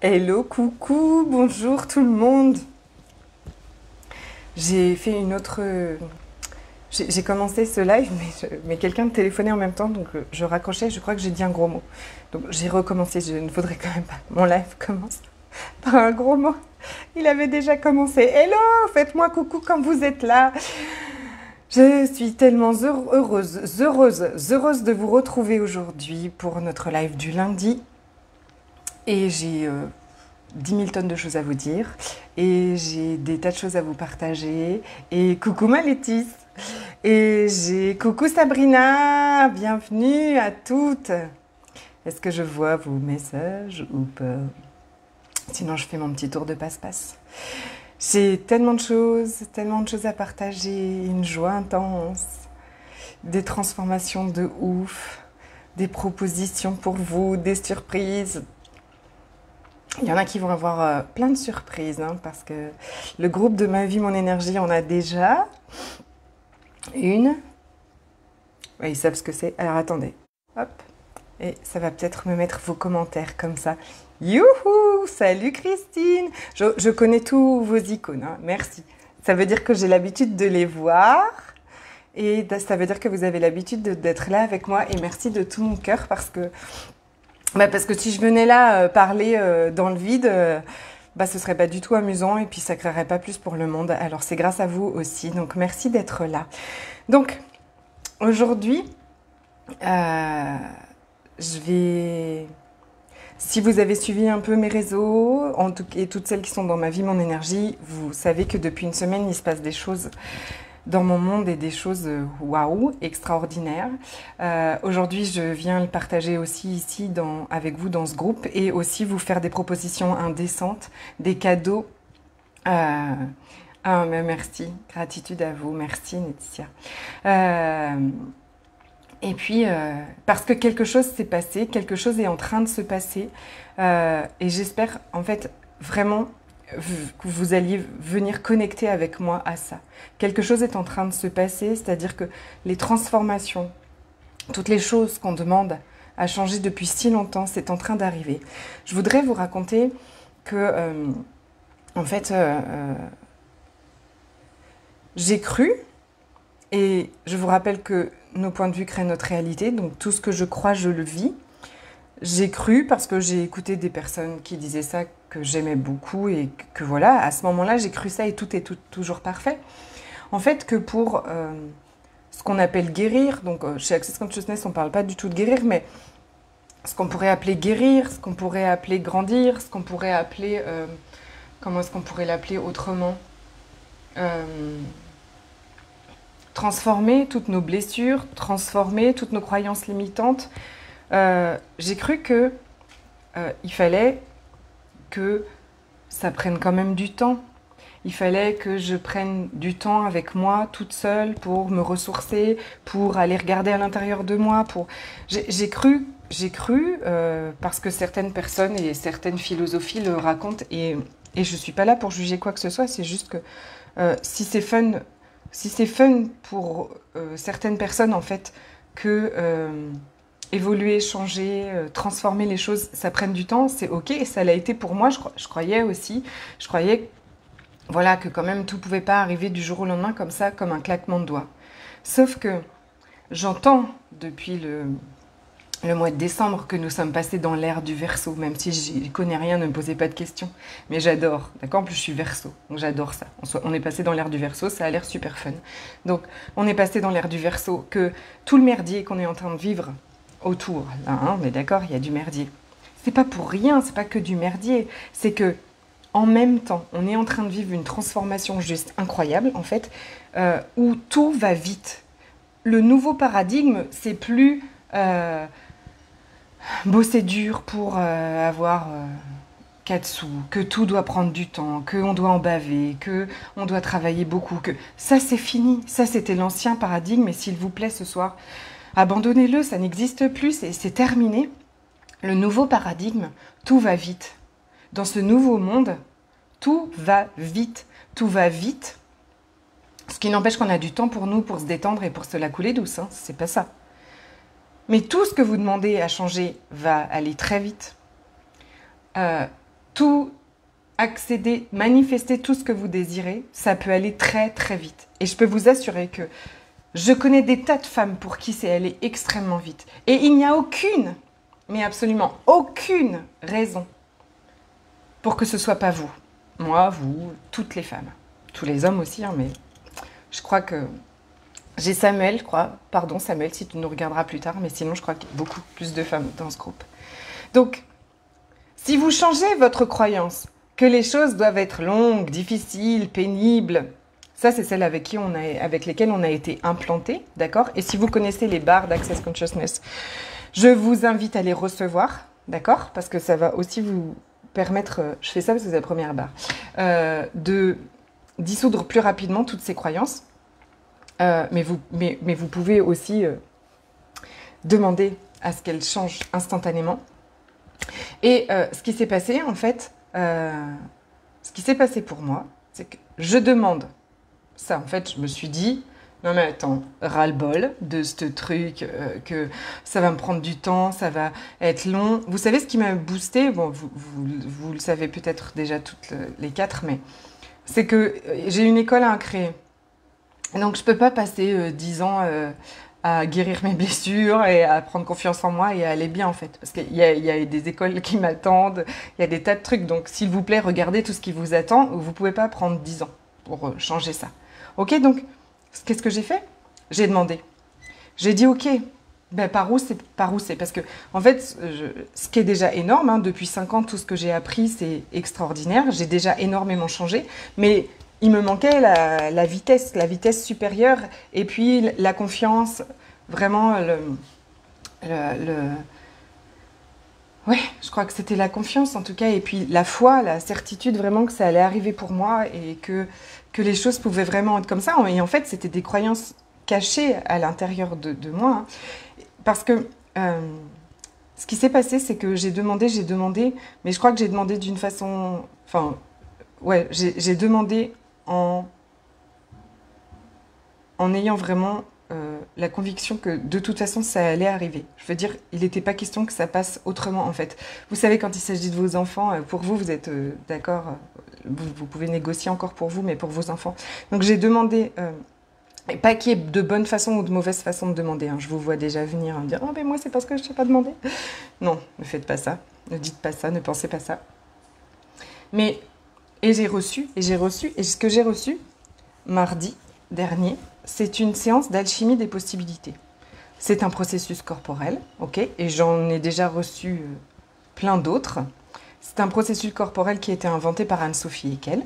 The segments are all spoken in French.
Hello, coucou, bonjour tout le monde. J'ai fait une autre... J'ai commencé ce live, mais quelqu'un me téléphonait en même temps, donc je raccrochais, je crois que j'ai dit un gros mot. Donc j'ai recommencé, je ne voudrais quand même pas que mon live commence par un gros mot. Il avait déjà commencé. Hello, faites-moi coucou quand vous êtes là. Je suis tellement heureuse de vous retrouver aujourd'hui pour notre live du lundi. Et j'ai 10 000 tonnes de choses à vous dire et j'ai des tas de choses à vous partager. Et coucou ma Laetice. Et j'ai coucou Sabrina. Bienvenue à toutes. Est-ce que je vois vos messages ou pas? Sinon, je fais mon petit tour de passe-passe. J'ai tellement de choses à partager, une joie intense, des transformations de ouf, des propositions pour vous, des surprises. Il y en a qui vont avoir plein de surprises, hein, parce que le groupe de Ma Vie, Mon Énergie, on a déjà une. Ouais, ils savent ce que c'est. Alors attendez, hop, et ça va peut-être me mettre vos commentaires comme ça. Youhou, salut Christine. Je connais tous vos icônes, hein, merci. Ça veut dire que j'ai l'habitude de les voir. Et ça veut dire que vous avez l'habitude d'être là avec moi. Et merci de tout mon cœur parce que si je venais là parler dans le vide, ce serait pas du tout amusant et puis ça créerait pas plus pour le monde. Alors c'est grâce à vous aussi, donc merci d'être là. Donc aujourd'hui, si vous avez suivi un peu mes réseaux, et toutes celles qui sont dans Ma Vie, Mon Énergie, vous savez que depuis une semaine, il se passe des choses dans mon monde et des choses waouh, extraordinaires. Aujourd'hui, je viens le partager aussi ici avec vous dans ce groupe et aussi vous faire des propositions indécentes, des cadeaux. Mais merci, gratitude à vous, merci Laetitia. Et puis, parce que quelque chose s'est passé, quelque chose est en train de se passer, et j'espère en fait vraiment que vous alliez venir connecter avec moi à ça. Quelque chose est en train de se passer, c'est-à-dire que les transformations, toutes les choses qu'on demande à changer depuis si longtemps, c'est en train d'arriver. Je voudrais vous raconter que, en fait, j'ai cru, et je vous rappelle que nos points de vue créent notre réalité, donc tout ce que je crois, je le vis. J'ai cru parce que j'ai écouté des personnes qui disaient ça, que j'aimais beaucoup et que voilà, à ce moment-là, j'ai cru ça et tout est toujours parfait. En fait, que pour ce qu'on appelle guérir, donc chez Access Consciousness, on ne parle pas du tout de guérir, mais ce qu'on pourrait appeler guérir, ce qu'on pourrait appeler grandir, ce qu'on pourrait appeler... comment est-ce qu'on pourrait l'appeler autrement transformer toutes nos blessures, transformer toutes nos croyances limitantes. J'ai cru que il fallait que ça prenne quand même du temps. Il fallait que je prenne du temps avec moi, toute seule, pour me ressourcer, pour aller regarder à l'intérieur de moi. J'ai cru, parce que certaines personnes et certaines philosophies le racontent, et je ne suis pas là pour juger quoi que ce soit, c'est juste que si c'est fun pour certaines personnes, en fait, que évoluer, changer, transformer les choses, ça prenne du temps, c'est ok. Et ça l'a été pour moi, je croyais aussi. Je croyais voilà, que quand même tout ne pouvait pas arriver du jour au lendemain comme ça, comme un claquement de doigts. Sauf que j'entends depuis le mois de décembre que nous sommes passés dans l'ère du Verseau, même si je n'y connais rien, ne me posez pas de questions. Mais j'adore, d'accord? En plus, je suis Verseau, donc j'adore ça. On est passé dans l'ère du Verseau, ça a l'air super fun. Donc, on est passé dans l'ère du Verseau, que tout le merdier qu'on est en train de vivre autour, là, hein, on est d'accord, il y a du merdier. C'est pas pour rien, c'est pas que du merdier, c'est que en même temps, on est en train de vivre une transformation juste incroyable, en fait, où tout va vite. Le nouveau paradigme, c'est plus... bosser dur pour avoir 4 sous, que tout doit prendre du temps, qu'on doit en baver, qu'on doit travailler beaucoup, que ça c'est fini, ça c'était l'ancien paradigme, et s'il vous plaît ce soir, abandonnez-le, ça n'existe plus, c'est terminé. Le nouveau paradigme, tout va vite. Dans ce nouveau monde, tout va vite, ce qui n'empêche qu'on a du temps pour nous, pour se détendre et pour se la couler douce, hein, c'est pas ça. Mais tout ce que vous demandez à changer va aller très vite. tout accéder, manifester tout ce que vous désirez, ça peut aller très très vite. Et je peux vous assurer que je connais des tas de femmes pour qui c'est allé extrêmement vite. Et il n'y a aucune, mais absolument aucune raison pour que ce soit pas vous. Moi, vous, toutes les femmes. Tous les hommes aussi, hein, mais je crois que... J'ai Samuel, je crois. Pardon Samuel, si tu nous regarderas plus tard, mais sinon je crois qu'il y a beaucoup plus de femmes dans ce groupe. Donc, si vous changez votre croyance, que les choses doivent être longues, difficiles, pénibles, ça c'est celle avec lesquelles on a été implanté, d'accord? Et si vous connaissez les barres d'Access Consciousness, je vous invite à les recevoir, d'accord? Parce que ça va aussi vous permettre, je fais ça parce que c'est la première barre, de dissoudre plus rapidement toutes ces croyances. Mais vous pouvez aussi demander à ce qu'elles changent instantanément. Et ce qui s'est passé, en fait, ce qui s'est passé pour moi, c'est que je demande ça. En fait, je me suis dit, non mais attends, ras-le-bol de ce truc, que ça va me prendre du temps, ça va être long. Vous savez ce qui m'a boosté, bon, vous le savez peut-être déjà toutes les quatre, mais c'est que j'ai une école à créer. Donc je ne peux pas passer 10 ans à guérir mes blessures et à prendre confiance en moi et à aller bien en fait. Parce qu'il y a des écoles qui m'attendent, il y a des tas de trucs. Donc s'il vous plaît, regardez tout ce qui vous attend. Vous ne pouvez pas prendre 10 ans pour changer ça. Ok, donc qu'est-ce que j'ai fait? J'ai demandé. J'ai dit ok, ben, par où c'est? Parce que en fait, ce qui est déjà énorme, hein, depuis 5 ans, tout ce que j'ai appris, c'est extraordinaire. J'ai déjà énormément changé. Mais il me manquait la vitesse supérieure et puis la confiance, vraiment ouais, je crois que c'était la confiance en tout cas, et puis la foi, la certitude vraiment que ça allait arriver pour moi et que les choses pouvaient vraiment être comme ça. Et en fait, c'était des croyances cachées à l'intérieur de moi. Hein. Parce que ce qui s'est passé, c'est que j'ai demandé, mais je crois que j'ai demandé d'une façon... Enfin, ouais, j'ai demandé en ayant vraiment la conviction que de toute façon ça allait arriver. Je veux dire, il n'était pas question que ça passe autrement en fait. Vous savez, quand il s'agit de vos enfants, pour vous, vous êtes d'accord, vous pouvez négocier encore pour vous, mais pour vos enfants. Donc j'ai demandé, pas qu'il y ait de bonne façon ou de mauvaise façon de demander. Hein. Je vous vois déjà venir me dire « Oh, mais moi c'est parce que je ne sais pas demander ». Non, ne faites pas ça, ne dites pas ça, ne pensez pas ça. Mais... Et j'ai reçu, et ce que j'ai reçu, mardi dernier, c'est une séance d'alchimie des possibilités. C'est un processus corporel, ok? Et j'en ai déjà reçu plein d'autres. C'est un processus corporel qui a été inventé par Anne-Sophie Eckel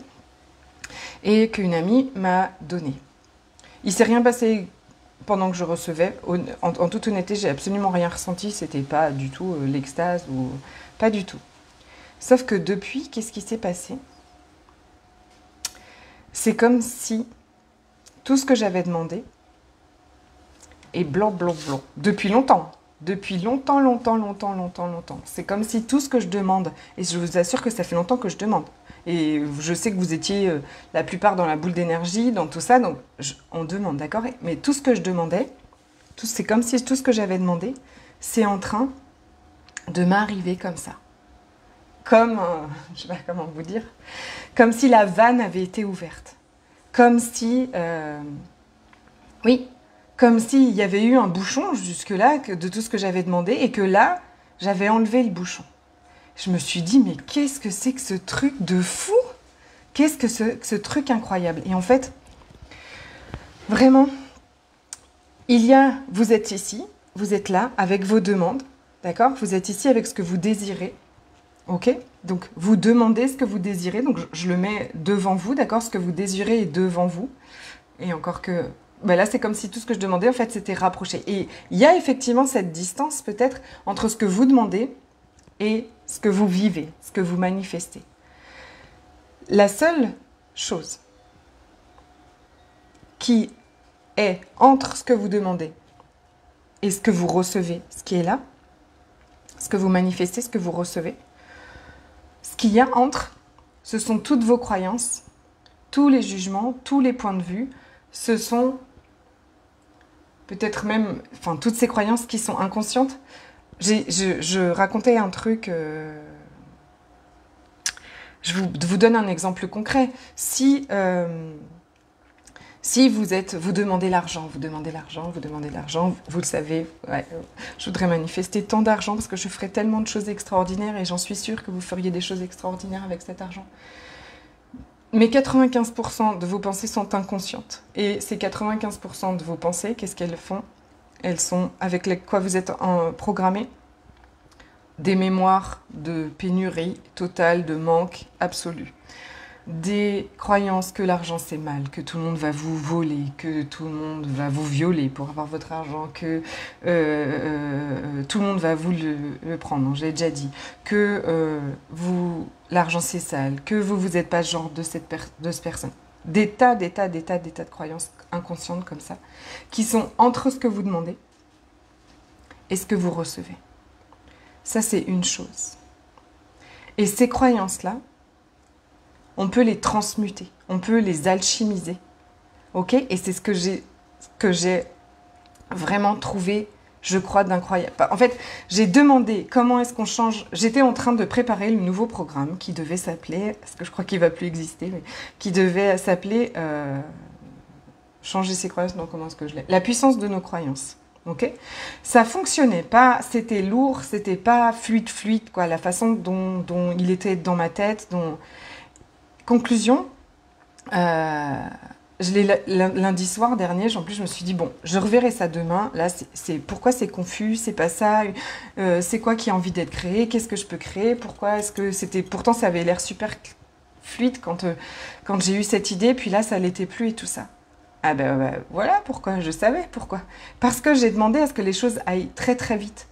et qu'une amie m'a donné. Il ne s'est rien passé pendant que je recevais. En toute honnêteté, j'ai absolument rien ressenti. C'était pas du tout l'extase ou pas du tout. Sauf que depuis, qu'est-ce qui s'est passé? C'est comme si tout ce que j'avais demandé est blanc. Depuis longtemps. C'est comme si tout ce que je demande, et je vous assure que ça fait longtemps que je demande. Et je sais que vous étiez la plupart dans la boule d'énergie, dans tout ça, donc on demande, d'accord? Mais tout ce que je demandais, c'est comme si tout ce que j'avais demandé, c'est en train de m'arriver comme ça. Comme, je sais pas comment vous dire, comme si la vanne avait été ouverte. Comme si, oui, comme s'il y avait eu un bouchon jusque-là de tout ce que j'avais demandé et que là, j'avais enlevé le bouchon. Je me suis dit, mais qu'est-ce que c'est que ce truc de fou? Qu'est-ce que ce truc incroyable? Et en fait, vraiment, vous êtes ici, vous êtes là avec vos demandes, d'accord? Vous êtes ici avec ce que vous désirez. Ok, donc vous demandez ce que vous désirez, donc je le mets devant vous, d'accord? Ce que vous désirez est devant vous. Et encore que, ben là c'est comme si tout ce que je demandais en fait c'était rapproché. Et il y a effectivement cette distance peut-être entre ce que vous demandez et ce que vous vivez, ce que vous manifestez. La seule chose qui est entre ce que vous demandez et ce que vous recevez, ce qui est là, ce que vous manifestez, ce que vous recevez, ce qu'il y a entre, ce sont toutes vos croyances, tous les jugements, tous les points de vue, ce sont peut-être même, enfin, toutes ces croyances qui sont inconscientes. Je racontais un truc Je vous donne un exemple concret. Si vous demandez l'argent, vous le savez, ouais, je voudrais manifester tant d'argent parce que je ferai tellement de choses extraordinaires et j'en suis sûre que vous feriez des choses extraordinaires avec cet argent. Mais 95% de vos pensées sont inconscientes. Et ces 95% de vos pensées, qu'est-ce qu'elles font? Elles sont, avec quoi vous êtes programmé, des mémoires de pénurie totale, de manque absolu. Des croyances que l'argent c'est mal, que tout le monde va vous voler, que tout le monde va vous violer pour avoir votre argent, que tout le monde va vous le prendre, j'ai déjà dit, que l'argent c'est sale, que vous n'êtes pas ce genre de cette personne. Des tas de croyances inconscientes comme ça, qui sont entre ce que vous demandez et ce que vous recevez. Ça c'est une chose. Et ces croyances-là, on peut les transmuter, on peut les alchimiser, ok? Et c'est ce que j'ai vraiment trouvé, je crois, d'incroyable. En fait, j'ai demandé comment est-ce qu'on change. J'étais en train de préparer le nouveau programme qui devait s'appeler, parce que je crois qu'il ne va plus exister, mais qui devait s'appeler changer ses croyances. Non, comment est-ce que je l'ai? La puissance de nos croyances. Ok, ça fonctionnait pas, c'était lourd, c'était pas fluide, quoi, la façon dont il était dans ma tête, Conclusion, lundi soir dernier, en plus je me suis dit, bon, je reverrai ça demain, là, pourquoi c'est confus, c'est pas ça, c'est quoi qui a envie d'être créé, qu'est-ce que je peux créer, pourquoi est-ce que c'était... Pourtant, ça avait l'air super fluide quand j'ai eu cette idée, puis là, ça l'était plus et tout ça. Ah ben voilà pourquoi, je savais pourquoi. Parce que j'ai demandé à ce que les choses aillent très très vite.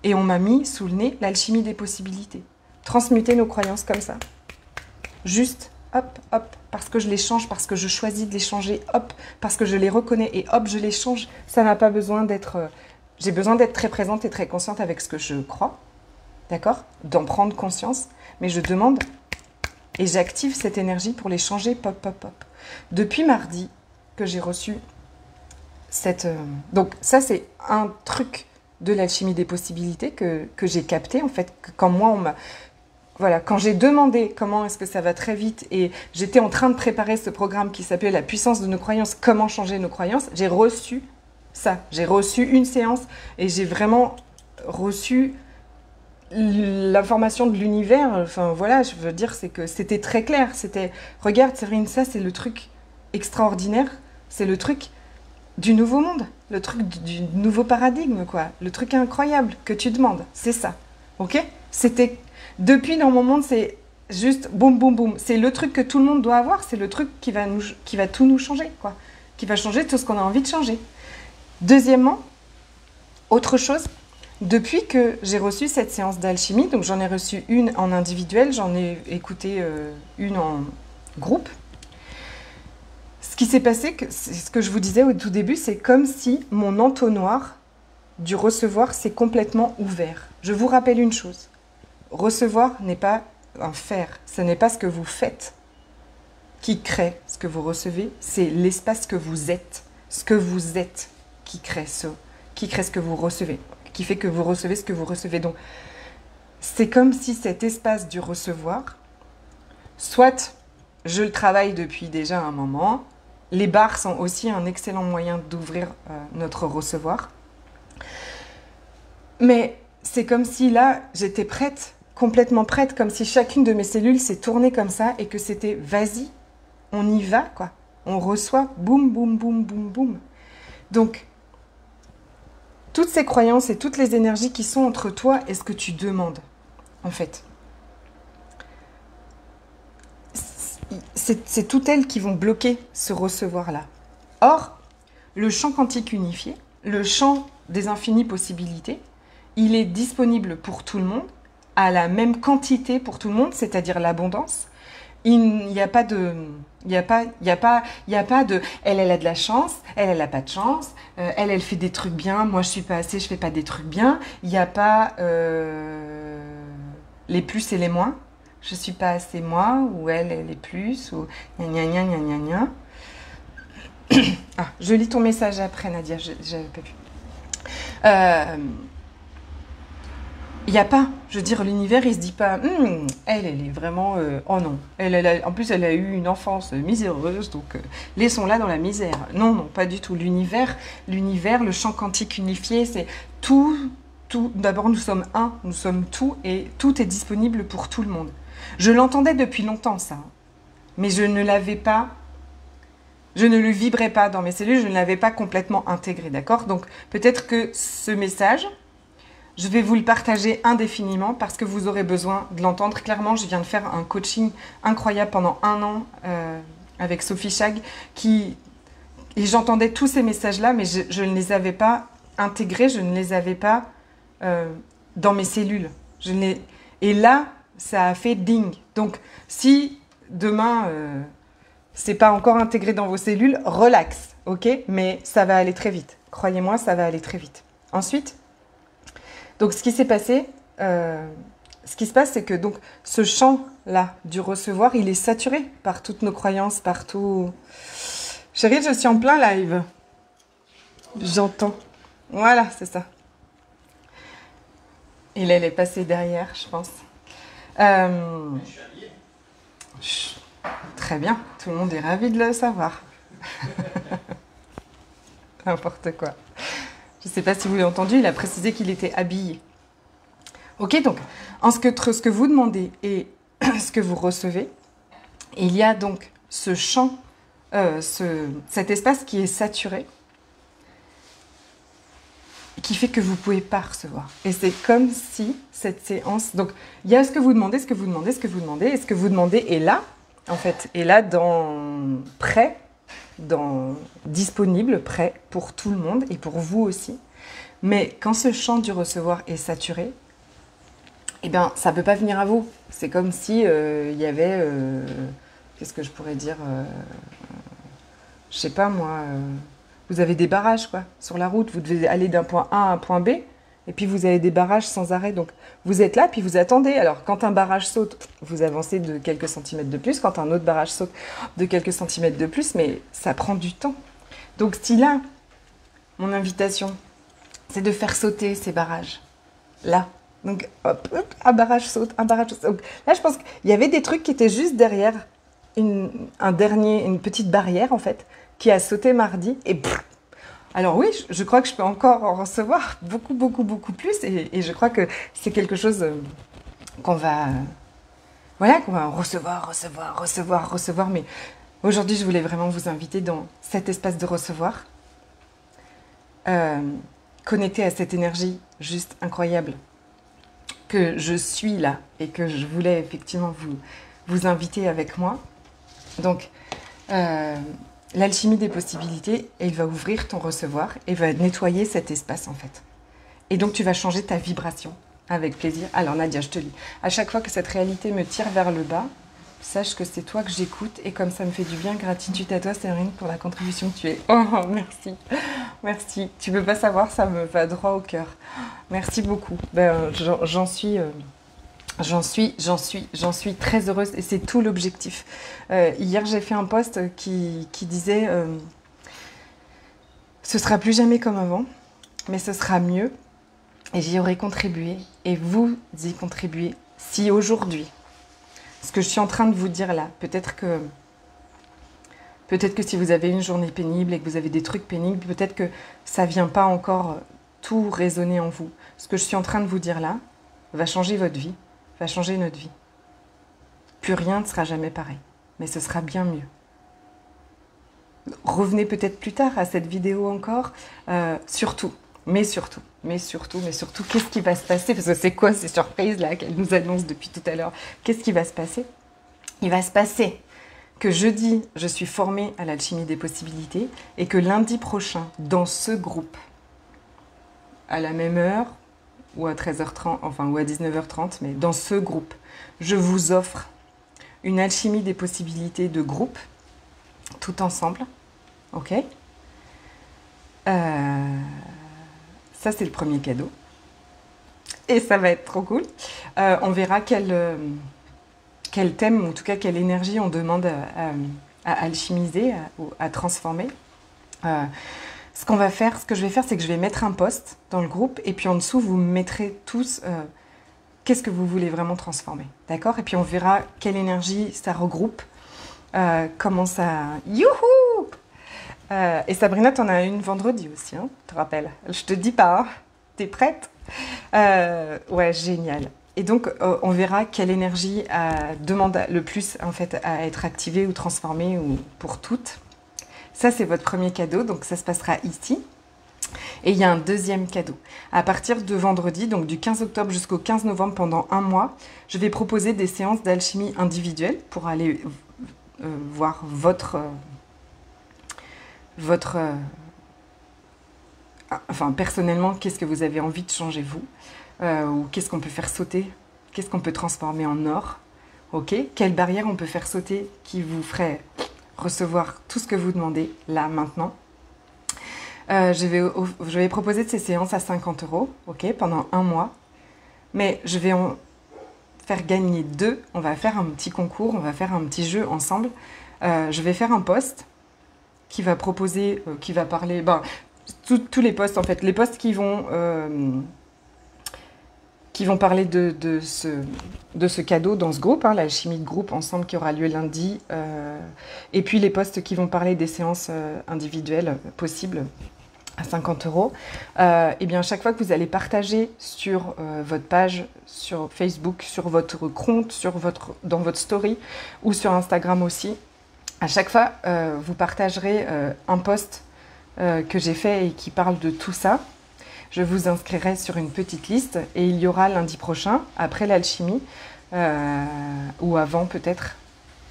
Et on m'a mis sous le nez l'alchimie des possibilités. Transmuter nos croyances comme ça. Juste, hop, hop, parce que je les change, parce que je choisis de les changer, hop, parce que je les reconnais et hop, je les change. Ça n'a pas besoin d'être... j'ai besoin d'être très présente et très consciente avec ce que je crois, d'accord? D'en prendre conscience, mais je demande et j'active cette énergie pour les changer, pop, pop, pop. Depuis mardi que j'ai reçu cette... Donc ça, c'est un truc de l'alchimie des possibilités que j'ai capté, en fait, que quand moi, on m'a... Voilà, quand j'ai demandé comment est-ce que ça va très vite et j'étais en train de préparer ce programme qui s'appelait La puissance de nos croyances, comment changer nos croyances, j'ai reçu ça. J'ai reçu une séance et j'ai vraiment reçu l'information de l'univers. Enfin voilà, je veux dire, c'est que c'était très clair. C'était, regarde Séverine, ça c'est le truc extraordinaire, c'est le truc du nouveau monde, le truc du nouveau paradigme, quoi. Le truc incroyable que tu demandes, c'est ça. Ok? C'était... Depuis, dans mon monde, c'est juste boum, boum, boum. C'est le truc que tout le monde doit avoir. C'est le truc qui va tout nous changer, quoi. Qui va changer tout ce qu'on a envie de changer. Deuxièmement, autre chose, depuis que j'ai reçu cette séance d'alchimie, donc j'en ai reçu une en individuel, j'en ai écouté une en groupe. Ce qui s'est passé, c'est ce que je vous disais au tout début, c'est comme si mon entonnoir du recevoir s'est complètement ouvert. Je vous rappelle une chose. Recevoir n'est pas un faire, ce n'est pas ce que vous faites qui crée ce que vous recevez, c'est l'espace que vous êtes, ce que vous êtes qui crée ce que vous recevez, qui fait que vous recevez ce que vous recevez. Donc, c'est comme si cet espace du recevoir, soit je le travaille depuis déjà un moment, les barres sont aussi un excellent moyen d'ouvrir notre recevoir, mais c'est comme si là, j'étais prête, complètement prête, comme si chacune de mes cellules s'est tournée comme ça et que c'était vas-y, on y va, quoi. On reçoit, boum, boum, boum, boum, boum. Donc, toutes ces croyances et toutes les énergies qui sont entre toi et ce que tu demandes, en fait, c'est toutes elles qui vont bloquer ce recevoir-là. Or, le champ quantique unifié, le champ des infinies possibilités, il est disponible pour tout le monde, à la même quantité pour tout le monde, c'est-à-dire l'abondance. Il n'y a pas de... Il n'y a pas de elle a de la chance, elle a pas de chance, elle fait des trucs bien, moi je suis pas assez, je fais pas des trucs bien. Il n'y a pas les plus et les moins. Je suis pas assez moi, ou elle est plus, ou gna gna gna gna gna gna. Ah, je lis ton message après, Nadia, j'avais pas vu. Il n'y a pas, je veux dire, l'univers, il se dit pas, elle est vraiment, oh non, en plus, elle a eu une enfance miséreuse, donc laissons-la dans la misère. Non, non, pas du tout. L'univers, le champ quantique unifié, c'est tout, tout. D'abord, nous sommes un, nous sommes tout, et tout est disponible pour tout le monde. Je l'entendais depuis longtemps, ça, mais je ne l'avais pas, je ne le vibrais pas dans mes cellules, je ne l'avais pas complètement intégré, d'accord? Donc, peut-être que ce message, je vais vous le partager indéfiniment parce que vous aurez besoin de l'entendre. Clairement, je viens de faire un coaching incroyable pendant 1 an avec Sophie Chag et j'entendais tous ces messages-là, mais je ne les avais pas intégrés, je ne les avais pas dans mes cellules. Et là, ça a fait ding. Donc, si demain, c'est pas encore intégré dans vos cellules, relax, ok? Mais ça va aller très vite. Croyez-moi, ça va aller très vite. Ensuite, donc, ce qui s'est passé, ce qui se passe, c'est que donc, ce champ-là du recevoir, il est saturé par toutes nos croyances, par tout... Chérie, je suis en plein live. J'entends. Voilà, c'est ça. Et là, elle est passée derrière, je pense. Très bien, tout le monde est ravi de le savoir. N'importe quoi. Je ne sais pas si vous l'avez entendu, il a précisé qu'il était habillé. Ok, donc, entre ce que vous demandez et ce que vous recevez, il y a donc ce champ, cet espace qui est saturé, qui fait que vous ne pouvez pas recevoir. Et c'est comme si cette séance... Donc, il y a ce que vous demandez, ce que vous demandez, ce que vous demandez, et ce que vous demandez est là, en fait, est là prêt, disponible, prêt pour tout le monde et pour vous aussi. Mais quand ce champ du recevoir est saturé, eh bien, ça ne peut pas venir à vous. C'est comme si il y avait, qu'est-ce que je pourrais dire, je sais pas moi, vous avez des barrages quoi, sur la route, vous devez aller d'un point A à un point B, et puis vous avez des barrages sans arrêt. Donc vous êtes là, puis vous attendez. Alors quand un barrage saute, vous avancez de quelques centimètres de plus. Quand un autre barrage saute, de quelques centimètres de plus. Mais ça prend du temps. Donc si là, mon invitation, c'est de faire sauter ces barrages. Là. Donc hop, hop, un barrage saute, un barrage saute. Donc, là, je pense qu'il y avait des trucs qui étaient juste derrière une petite barrière en fait, qui a sauté mardi. Et alors oui, je crois que je peux encore en recevoir beaucoup, beaucoup, beaucoup plus. Et je crois que c'est quelque chose qu'on va recevoir. Mais aujourd'hui, je voulais vraiment vous inviter dans cet espace de recevoir. Connecté à cette énergie juste incroyable que je suis là et que je voulais effectivement vous inviter avec moi. Donc, l'alchimie des possibilités, elle va ouvrir ton recevoir et va nettoyer cet espace en fait. Et donc tu vas changer ta vibration avec plaisir. Alors Nadia, je te lis. À chaque fois que cette réalité me tire vers le bas, sache que c'est toi que j'écoute et comme ça me fait du bien, gratitude à toi Séverine pour la contribution que tu es. Oh merci, merci. Tu peux pas savoir, ça me va droit au cœur. Merci beaucoup. Ben, j'en suis très heureuse et c'est tout l'objectif. Hier, j'ai fait un post qui disait ce sera plus jamais comme avant, mais ce sera mieux et j'y aurai contribué et vous y contribuez. Si aujourd'hui, ce que je suis en train de vous dire là, peut-être que si vous avez une journée pénible et que vous avez des trucs pénibles, peut-être que ça ne vient pas encore tout résonner en vous. Ce que je suis en train de vous dire là va changer votre vie, va changer notre vie. Plus rien ne sera jamais pareil, mais ce sera bien mieux. Revenez peut-être plus tard à cette vidéo encore, surtout, qu'est-ce qui va se passer? Parce que c'est quoi ces surprises là qu'elle nous annonce depuis tout à l'heure? Qu'est-ce qui va se passer? Il va se passer que jeudi, je suis formée à l'alchimie des possibilités et que lundi prochain, dans ce groupe, à la même heure, ou à 13h30, enfin, ou à 19h30, mais dans ce groupe, je vous offre une alchimie des possibilités de groupe, tout ensemble, ok? Ça, c'est le premier cadeau. Et ça va être trop cool. On verra quel thème, ou en tout cas quelle énergie on demande à alchimiser, à transformer. Ce que je vais faire, c'est que je vais mettre un post dans le groupe et puis en dessous, vous mettrez tous qu'est-ce que vous voulez vraiment transformer, d'accord? Et puis on verra quelle énergie ça regroupe, comment ça... Youhou! Et Sabrina, t'en as une vendredi aussi, hein, tu te rappelles? Je te dis pas, hein? T'es prête? Ouais, génial. Et donc, on verra quelle énergie demande le plus en fait à être activée ou transformée ou pour toutes. Ça, c'est votre premier cadeau, donc ça se passera ici. Et il y a un deuxième cadeau. À partir de vendredi, donc du 15 octobre jusqu'au 15 novembre, pendant un mois, je vais proposer des séances d'alchimie individuelle pour aller voir enfin, personnellement, qu'est-ce que vous avez envie de changer vous, ou qu'est-ce qu'on peut faire sauter, qu'est-ce qu'on peut transformer en or, ok? Quelle barrière on peut faire sauter qui vous ferait recevoir tout ce que vous demandez, là, maintenant. Je vais proposer ces séances à 50 €, ok, pendant un mois. Mais je vais en faire gagner 2. On va faire un petit concours, on va faire un petit jeu ensemble. Je vais faire un post qui va proposer, qui va parler... Ben, tous les posts, en fait, les posts qui vont parler de ce cadeau dans ce groupe, hein, l'alchimie de groupe ensemble qui aura lieu lundi, et puis les posts qui vont parler des séances individuelles possibles à 50 €. Et bien, chaque fois que vous allez partager sur votre page, sur Facebook, sur votre compte, dans votre story ou sur Instagram aussi, à chaque fois, vous partagerez un post que j'ai fait et qui parle de tout ça. Je vous inscrirai sur une petite liste et il y aura lundi prochain, après l'alchimie, ou avant peut-être,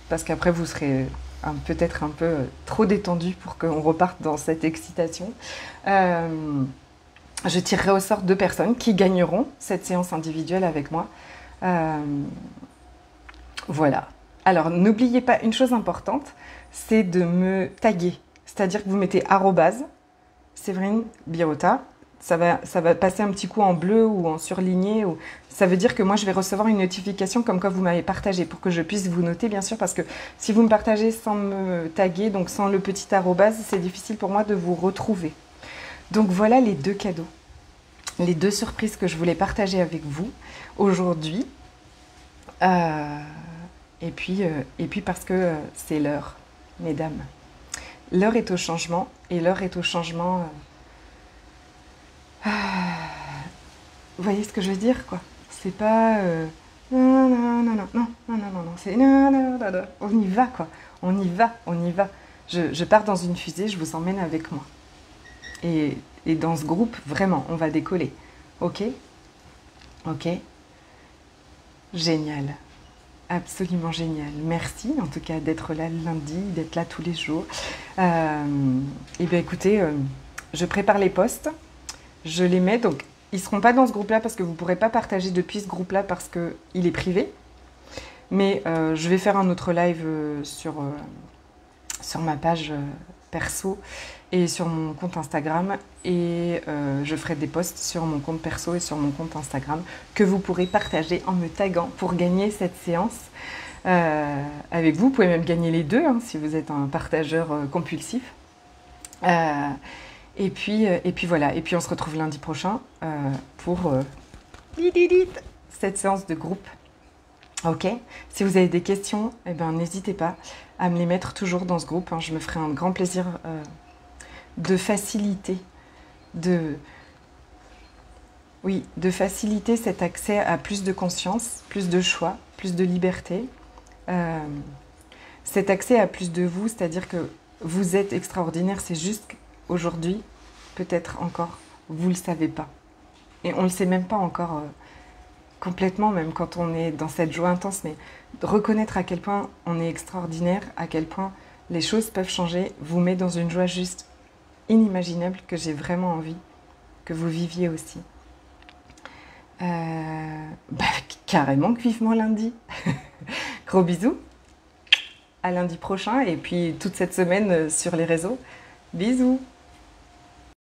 parce qu'après vous serez peut-être un peu trop détendu pour qu'on reparte dans cette excitation. Je tirerai au sort 2 personnes qui gagneront cette séance individuelle avec moi. Voilà. Alors, n'oubliez pas une chose importante, c'est de me taguer. C'est-à-dire que vous mettez @ Séverine Birota. Ça va passer un petit coup en bleu ou en surligné. Ça veut dire que moi, je vais recevoir une notification comme quoi vous m'avez partagé pour que je puisse vous noter, bien sûr, parce que si vous me partagez sans me taguer, donc sans le petit @, c'est difficile pour moi de vous retrouver. Donc voilà les 2 cadeaux, les 2 surprises que je voulais partager avec vous aujourd'hui. Et puis parce que c'est l'heure, mesdames. L'heure est au changement et l'heure est au changement... Vous voyez ce que je veux dire, quoi? C'est pas... non, non, non, non, non, non, non, non, c'est... Non, non, non, non. On y va, quoi. On y va, on y va. Je pars dans une fusée, je vous emmène avec moi. Et dans ce groupe, vraiment, on va décoller. Ok? Ok? Génial. Absolument génial. Merci, en tout cas, d'être là le lundi, d'être là tous les jours. Et bien, écoutez, je prépare les posts. Je les mets, donc ils ne seront pas dans ce groupe-là parce que vous ne pourrez pas partager depuis ce groupe-là parce qu'il est privé. Mais je vais faire un autre live sur ma page perso et sur mon compte Instagram. Et je ferai des posts sur mon compte perso et sur mon compte Instagram que vous pourrez partager en me taguant pour gagner cette séance avec vous. Vous pouvez même gagner les 2 hein, si vous êtes un partageur compulsif. Et puis voilà, et puis on se retrouve lundi prochain pour cette séance de groupe. Ok? Si vous avez des questions, eh ben, n'hésitez pas à me les mettre toujours dans ce groupe. Hein. Je me ferai un grand plaisir de faciliter, de faciliter cet accès à plus de conscience, plus de choix, plus de liberté. Cet accès à plus de vous, c'est-à-dire que vous êtes extraordinaire, c'est juste aujourd'hui, peut-être encore, vous ne le savez pas. Et on ne le sait même pas encore complètement, même quand on est dans cette joie intense, mais de reconnaître à quel point on est extraordinaire, à quel point les choses peuvent changer, vous met dans une joie juste inimaginable que j'ai vraiment envie que vous viviez aussi. Carrément que vivement lundi. Gros bisous. À lundi prochain et puis toute cette semaine sur les réseaux. Bisous.